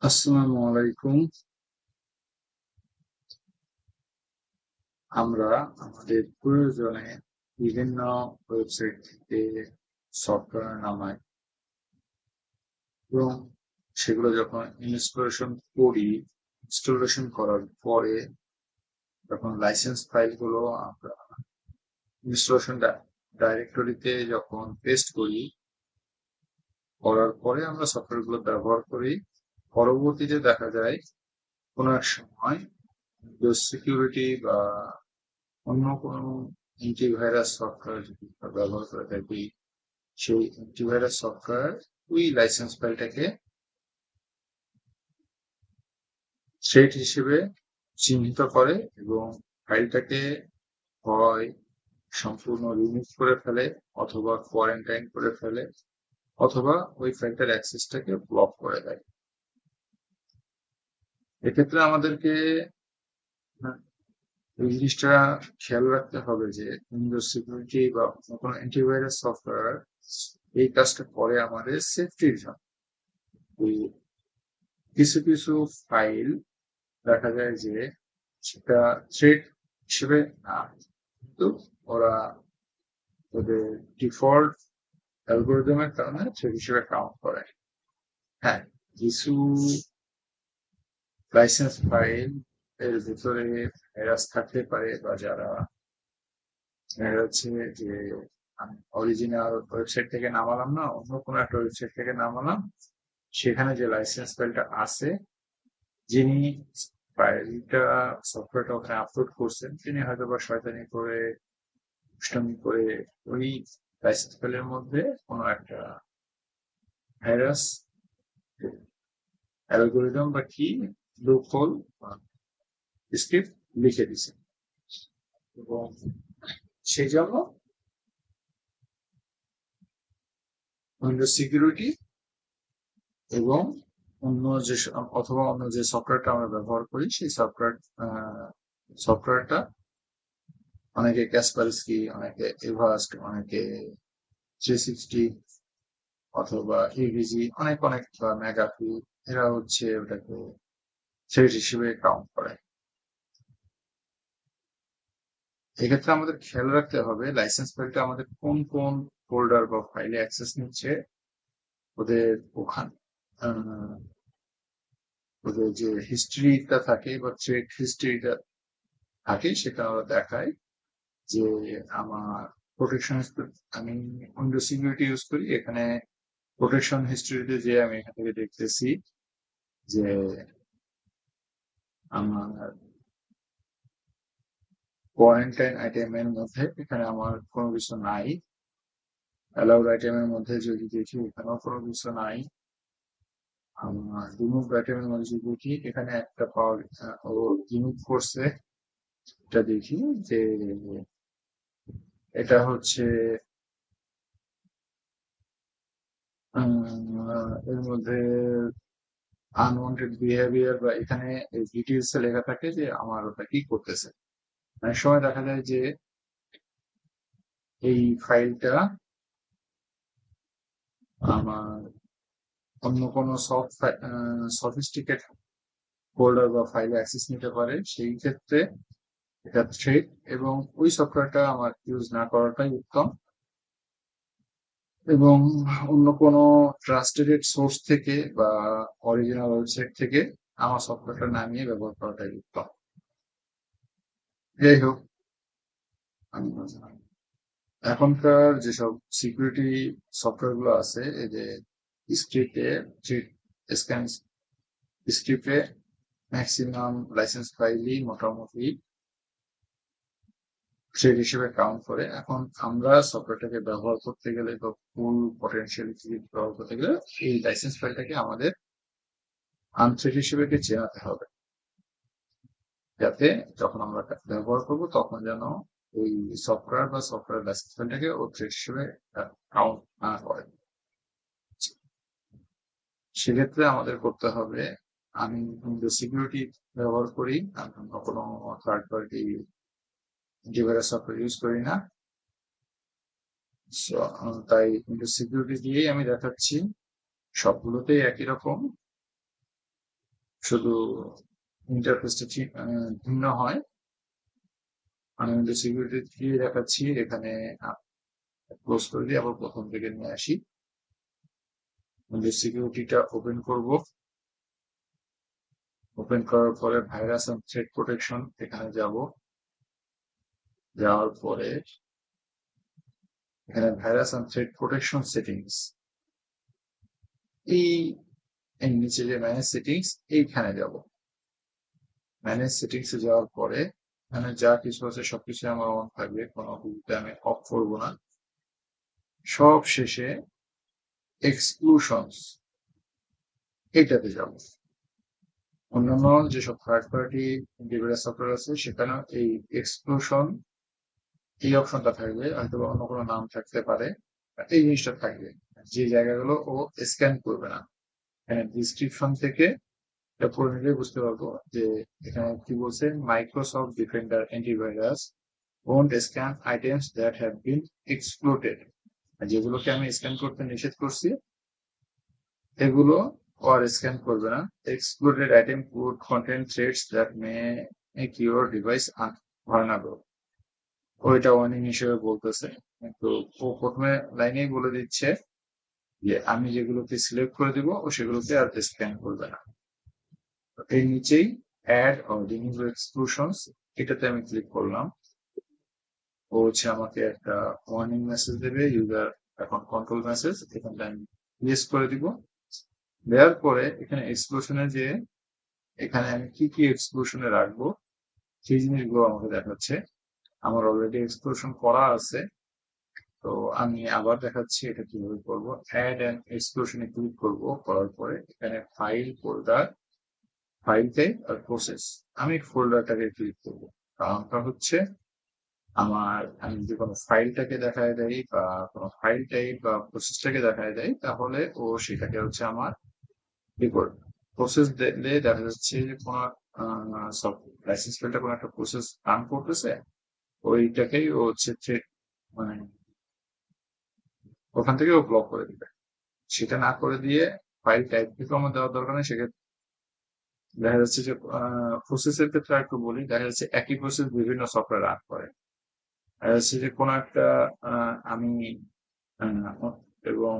আসসালামু আলাইকুম। আমরা আমাদের প্রয়োজনে বিভিন্ন ওয়েবসাইট থেকে সফটওয়্যার নামাই এবং সেগুলো যখন ইনস্টলেশন করার পরে যখন লাইসেন্স ফাইলগুলো আমরা ইনস্টলেশন ডাইরেক্টরিতে যখন পেস্ট করার পরে আমরা সফটওয়্যারগুলো ব্যবহার করি। পরবর্তীতে দেখা যায় কোনো এক সময় সিকিউরিটি বা অন্য কোনো অ্যান্টিভাইরাস সফটওয়্যার যদি আমরা ব্যবহার করে থাকি, সেই অ্যান্টিভাইরাস সফটওয়্যার ওই লাইসেন্স ফাইলটাকে থ্রেট হিসেবে চিহ্নিত করে এবং ফাইলটাকে হয় সম্পূর্ণ রিমুভ করে ফেলে, অথবা কোয়ারেন্টাইন করে ফেলে, অথবা ওই ফাইলটার অ্যাক্সেসটাকে ব্লক করে দেয়। এক্ষেত্রে আমাদেরকে এই জিনিসটা খেয়াল রাখতে হবে যে উইন্ডোজ সিকিউরিটি বা কোনো অ্যান্টিভাইরাস সফটওয়্যার এই কাজটা করে আমাদের সেফটির জন্য। ওই কিছু কিছু ফাইল দেখা যায় যে সেটা থ্রেট হিসেবে না, কিন্তু ওরা ওদের ডিফল্ট অ্যালগোরিদমের কারণে থ্রেট হিসেবে কাউন্ট করে। হ্যাঁ, কিছু লাইসেন্স ফাইল এর ভিতরে ভাইরাস থাকতে পারে, বা যারা দেখা যাচ্ছে যে আমি অরিজিনাল ওয়েবসাইট থেকে নামালাম না, অন্য কোনো একটা ওয়েবসাইট থেকে নামালাম, সেখানে যে লাইসেন্স ফাইলটা আছে, যিনি ফাইলটা সফটওয়্যারটা ওখানে আপলোড করছেন তিনি হয়তো বা শয়তানি করে দুষ্টামি করে ওই লাইসেন্স ফাইলের মধ্যে কোনো একটা ভাইরাস অ্যালগোরিদম বা কি লুপ হোল স্ক্রিপ্ট লিখে দিছে, এবং সেই জন্য উইন্ডোজ সিকিউরিটি এবং অন্য যে সফটওয়্যারটা আমরা ব্যবহার করি সেই সফটওয়্যারটা অনেকে ক্যাসপারস্কি, অনেকে এভাস্ট, অনেকে 360, অথবা ইভিজি, অনেক অনেক মেগাফি, এরা হচ্ছে ওটাকে থ্রেট হিসেবে কাউন্ট করে। এক্ষেত্রে আমাদের খেয়াল রাখতে হবে লাইসেন্স ফাইলটা আমাদের কোন কোন ফোল্ডার বা ফাইলে অ্যাক্সেস নিচ্ছে। ওদের ওখানে আহ, ওদের যে হিস্ট্রিটা থাকে বা থ্রেড হিস্ট্রিটা থাকে, সেটা ওরা দেখায় যে আমার প্রোটেকশন, আমি উইন্ডোজ সিকিউরিটি ইউজ করি, এখানে প্রোটেকশন হিস্ট্রিতে যে আমি এখান থেকে দেখতেছি যে আমার কোয়ারেন্টাইন আইটেমের মধ্যে এখানে আমার কোনো কিছু নাই, অ্যালাউড আইটেমের মধ্যে যদি দেখি এখানেও কোনো কিছু নাই, আমার রিমুভ আইটেমের মধ্যে যদি দেখি এখানে একটা পাওয়ার ও রিমুভ করছে, এটা দেখি যে এটা হচ্ছে এর মধ্যে আনওয়ান্টেড বিহেভিয়ার, বা এখানে ডিটেলস এ লেখা থাকে যে আমার ওটা কি করতেছে। অনেক সময় দেখা যায় যে এই ফাইলটা আমার অন্য কোনো সফিস্টিকেট ফোল্ডার বা ফাইলে অ্যাক্সেস নিতে পারে, সেই ক্ষেত্রে এটা থ্রেট, এবং ওই সফটওয়্যারটা আমার ইউজ না করাটাই উত্তম, এবং অন্য কোনো ট্রাস্টেড সোর্স থেকে বা অরিজিনাল ওয়েবসাইট থেকে আমার সফটওয়্যারটা নামিয়ে ব্যবহার করাটাই উত্তম। যাই হোক, আমি এখনকার যেসব সিকিউরিটি সফটওয়্যার গুলো আছে, এই যে স্ক্রিপ্টে স্ক্যান স্ক্রিপ্টে ম্যাক্সিমাম লাইসেন্স ফাইলই মোটামুটি থ্রেড হিসেবে কাউন্ট করে। এখন আমরা সফটওয়্যারটাকে ব্যবহার করতে গেলে বা ফুল পটেনশিয়ালিটি ব্যবহার করতে গেলে এই লাইসেন্স ফাইলটাকে আমাদের আনথ্রেড হিসেবে চেনাতে হবে, যাতে যখন আমরা ব্যবহার করব তখন যেন ওই সফটওয়্যার বা সফটওয়্যার লাইসেন্স ফাইলটাকে ও থ্রেড হিসেবে কাউন্ট না করে। সেক্ষেত্রে আমাদের করতে হবে, আমি উইন্ডোজ সিকিউরিটি ব্যবহার করি, আমি অন্য কোনো third party antivirus software use করি না। তাই উইন্ডোজ সিকিউরিটি দিয়েই আমি দেখাচ্ছি, সবগুলোতেই একই রকম। শুধু ইন্টারফেসটা ভিন্ন হয়। আমি উইন্ডোজ সিকিউরিটি দিয়ে দেখাচ্ছি, এখানে ক্লোজ করে দিয়ে আবার প্রথম থেকে নিয়ে আসি। উইন্ডোজ সিকিউরিটিটা ওপেন করব। ওপেন করার পরে ভাইরাস এন্ড থ্রেট প্রোটেকশন এখানে যাব। যাওয়ার পরে এখানে virus and threat protection settings, এই নিচে যে ম্যানেজ সেটিংস এইখানে যাব। ম্যানেজ সেটিংস এ যাওয়ার পরে এখানে যা কিছু আছে সবকিছু আমার অন থাকবে, কোনো কিছুতে আমি অফ করবো না। সব শেষে এক্সক্লুশনস এইটাতে যাব। অন্যান্য যেসব থার্ড পার্টি অ্যান্টিভাইরাস সফটওয়্যার আছে সেখানে এই এক্সক্লুশন এই অপশনটা থাকবে, হয়তো অন্য কোনো নাম থাকতে পারে, এই জিনিসটা থাকবে যে জায়গাগুলো ও স্ক্যান করবে না। এখানে ডিসক্রিপশন থেকে এটা পড়ে নিলে বুঝতে পারবো যে এখানে কি বলছে, Microsoft defender antivirus won't scan items that have been excluded। যেগুলোকে আমি স্ক্যান করতে নিষেধ করছি এগুলো আর স্ক্যান করবে না। Excluded item could contain threats that may make your device vulnerable। ওইটা ওয়ার্নিং হিসেবে বলতেছে, কিন্তু ও প্রথমে লাইনেই বলে দিচ্ছে যে আমি যেগুলোকে সিলেক্ট করে দিব ও সেগুলোকে আর স্ক্যান করবে না। এর নিচেই অ্যাড অর রিমুভ এক্সক্লুশনস, এটাতে আমি ক্লিক করলাম। ও হচ্ছে আমাকে একটা ওয়ার্নিং মেসেজ দেবে, ইউজার এখন কন্ট্রোল মেসেজ, এখানটা আমি ইয়েস করে দিব। দেওয়ার পরে এখানে এক্সক্লুশনে যে এখানে আমি কি কি এক্সক্লুশনে রাখবো সেই জিনিসগুলো আমাকে দেখাচ্ছে। আমার অলরেডি এক্সক্লুশন করা আছে, তো আমি আবার দেখাচ্ছি এটা কিভাবে করবো। অ্যাড অ্যান্ড এক্সক্লুশনে ক্লিক করবো, করার পরে এখানে ফাইল, ফোল্ডার, ফাইল টাইপ আর প্রসেস, আমি ফোল্ডারটাকে ক্লিক করবো। কারণটা হচ্ছে আমি যদি কোনো ফাইলটাকে দেখায় দেয় বা কোনো ফাইল টাইপ বা প্রসেসটাকে দেখায় দেয় তাহলে ও সেটাকে হচ্ছে আমার কি করবে। প্রসেস দিলে দেখা যাচ্ছে যে কোনো সব লাইসেন্স ফাইলটা কোনো একটা প্রসেস রান করতেছে, ওইটাকেই ও হচ্ছে মানে ওখান থেকে ও ব্লক করে দিবে। সেটা না করে দিয়ে ফাইল টাইপ থেকে আমার দেওয়ার দরকার নেই। সেক্ষেত্রে দেখা যাচ্ছে যে প্রসেসের ক্ষেত্রে একটু বলি, দেখা যাচ্ছে একই প্রসেস বিভিন্ন সফটওয়্যার রান করে। দেখা যাচ্ছে যে কোনো একটা আমি এবং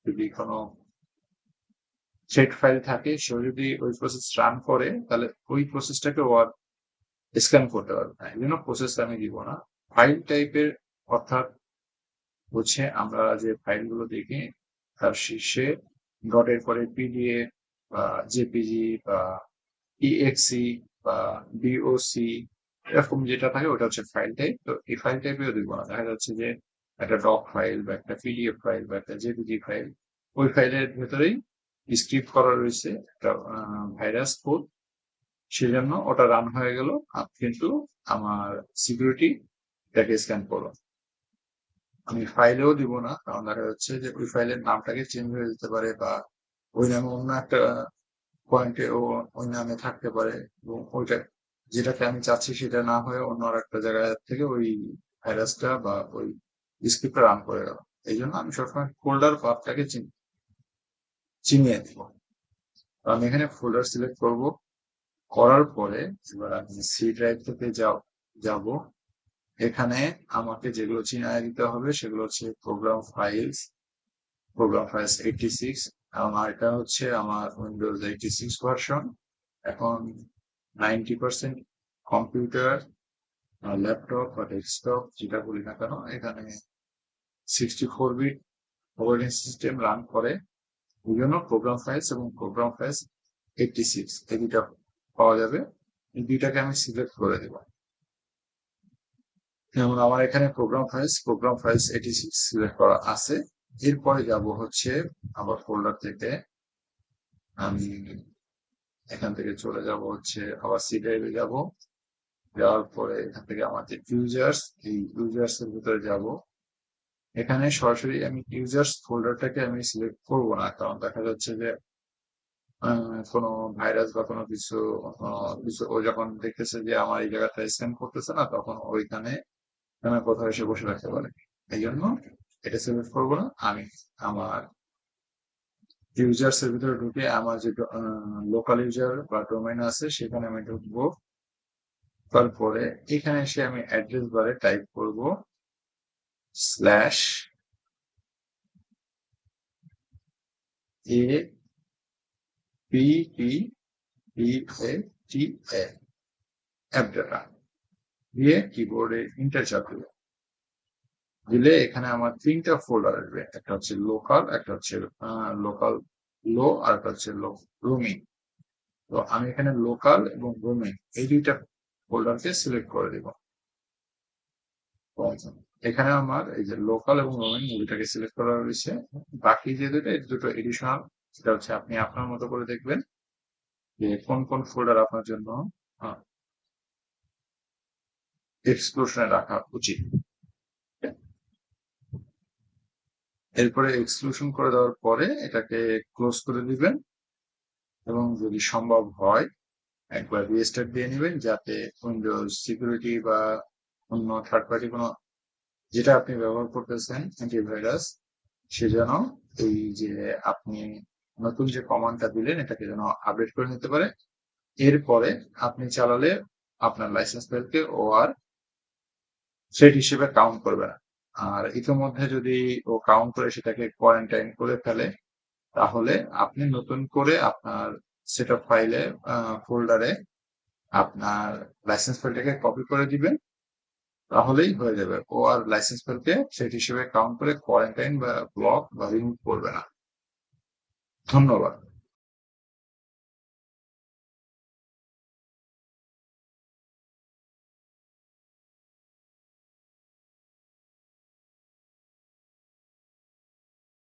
যদি কোনো থ্রেড ফাইল থাকে সে যদি ওই প্রসেস রান করে তাহলে ওই প্রসেসটাকে ও আর স্ক্যান করতে পারবে না, এই জন্য প্রসেস আমি দিব না। ফাইল টাইপের অর্থাৎ হচ্ছে আমরা যে ফাইলগুলো দেখি তার শীর্ষে ডটের পরে পিডিএফ বা জেপিজি বা ইএক্সি বা ডিওসি এরকম যেটা থাকে ওটা হচ্ছে ফাইল টাইপ। তো এই ফাইল টাইপেও দেখবো না। দেখা যাচ্ছে যে একটা ডক ফাইল বা একটা পিডিএফ ফাইল বা একটা জেপিজি ফাইল, ওই ফাইলের ভেতরেই স্ক্রিপ্ট করা রয়েছে একটা ভাইরাস কোড, সেজন্য ওটা রান হয়ে গেল, কিন্তু আমার সিকিউরিটি এটাকে স্ক্যান করলো। আমি ফাইলেও দিব না, কারণ দেখা যাচ্ছে যে ওই ফাইলের নামটাকে চেঞ্জ হয়ে যেতে পারে বা ওই নামে অন্য একটা পয়েন্টে ও ওই নামে থাকতে পারে, এবং ওইটা যেটাকে আমি চাচ্ছি সেটা না হয়ে অন্য আর একটা জায়গায় থেকে ওই ভাইরাসটা বা ওই স্ক্রিপ্টটা রান করে গেল। এই জন্য আমি সবসময় ফোল্ডার পাথটাকে চিনিয়ে দিব। আমি এখানে ফোল্ডার সিলেক্ট করব, করার পরে এবার আমি সি ড্রাইভ থেকে যাব। এখানে আমাকে যেগুলো চিনিয়ে দিতে হবে সেগুলো হচ্ছে প্রোগ্রাম ফাইলস 86, এবং এটা হচ্ছে আমার উইন্ডোজ 86 ভার্সন। এখন 90% কম্পিউটার, ল্যাপটপ বা ডেস্কটপ যেটা বলি না কেন, এখানে 64 বিট অপারেটিং সিস্টেম রান করে। এই জন্য প্রোগ্রাম ফাইলস এবং প্রোগ্রাম ফাইলস 86 এই দুইটা পাওয়া যাবে। এই দুইটাকে আমি সিলেক্ট করে দেব। যেমন আমার এখানে প্রোগ্রাম ফাইলস 86 সিলেক্ট করা আছে। এরপরে যাব হচ্ছে আবার ফোল্ডার থেকে আমি এখান থেকে চলে যাব হচ্ছে আবার সি ড্রাইভে যাব। যাওয়ার পরে এখান থেকে আমাদের ইউজার্স, এই ইউজার্স এর ভিতরে যাব। এখানে সরাসরি আমি ইউজার্স ফোল্ডারটাকে আমি সিলেক্ট করব না, কারণ দেখা যাচ্ছে যে কোনো ভাইরাস বা কোনো কিছু ও যখন দেখতেছে যে আমার এই জায়গাটা স্ক্যান করতেছে না, তখন ওইখানে কোথাও এসে বসে রাখতে পারে। এই জন্য এটা সিলেক্ট করবো না। আমি আমার ইউজার্স এর ভিতরে ঢুকে আমার যে লোকাল ইউজার বা ডোমেইন আছে সেখানে আমি ঢুকবো। তারপরে এখানে এসে আমি অ্যাড্রেস বারে টাইপ করব slash A P T E A T A app data দিয়ে কিবোর্ডে ইন্টার চাপ দেব। দিলে এখানে আমার তিনটা ফোল্ডার আসবে, একটা হচ্ছে লোকাল, একটা হচ্ছে লোকাল লো, আর একটা হচ্ছে রোমিং। তো আমি এখানে লোকাল এবং রোমিং এই দুইটা ফোল্ডারকে সিলেক্ট করে দেব। এখানে আমার এই যে লোকাল এবং রোমিং দুইটাকে সিলেক্ট করা হয়েছে। বাকি যে দুটো এই দুটো এডিশনাল, সেটা হচ্ছে আপনি আপনার মতো করে দেখবেন যে কোন কোন ফোল্ডার আপনার জন্য এক্সক্লুশনে রাখা উচিত। এরপরে এক্সক্লুশন করে দেওয়ার পরে এটাকে ক্লোজ করে দিবেন এবং যদি সম্ভব হয় একবার রিস্টার্ট দিয়ে নেবেন, যাতে উইন্ডোজ সিকিউরিটি বা অন্য থার্ড পার্টি কোনো যেটা আপনি ব্যবহার করতেছেন অ্যান্টিভাইরাস, সে যেন এই যে আপনি নতুন যে কমান্ডটা দিলেন এটাকে যেন আপডেট করে নিতে পারে। এরপরে আপনি চালালে আপনার লাইসেন্স ফাইলকে ও আর থ্রেড হিসেবে কাউন্ট করবে না। আর ইতিমধ্যে যদি ও কাউন্ট করে সেটাকে কোয়ারেন্টাইন করে ফেলে, তাহলে আপনি নতুন করে আপনার সেটআপ ফাইলে ফোল্ডারে আপনার লাইসেন্স ফাইলটাকে কপি করে দিবেন, তাহলেই হয়ে যাবে। ও আর লাইসেন্স ফাইলকে থ্রেড হিসেবে কাউন্ট করে কোয়ারেন্টাইন বা ব্লক বা রিমুভ করবে না। ধন্যবাদ।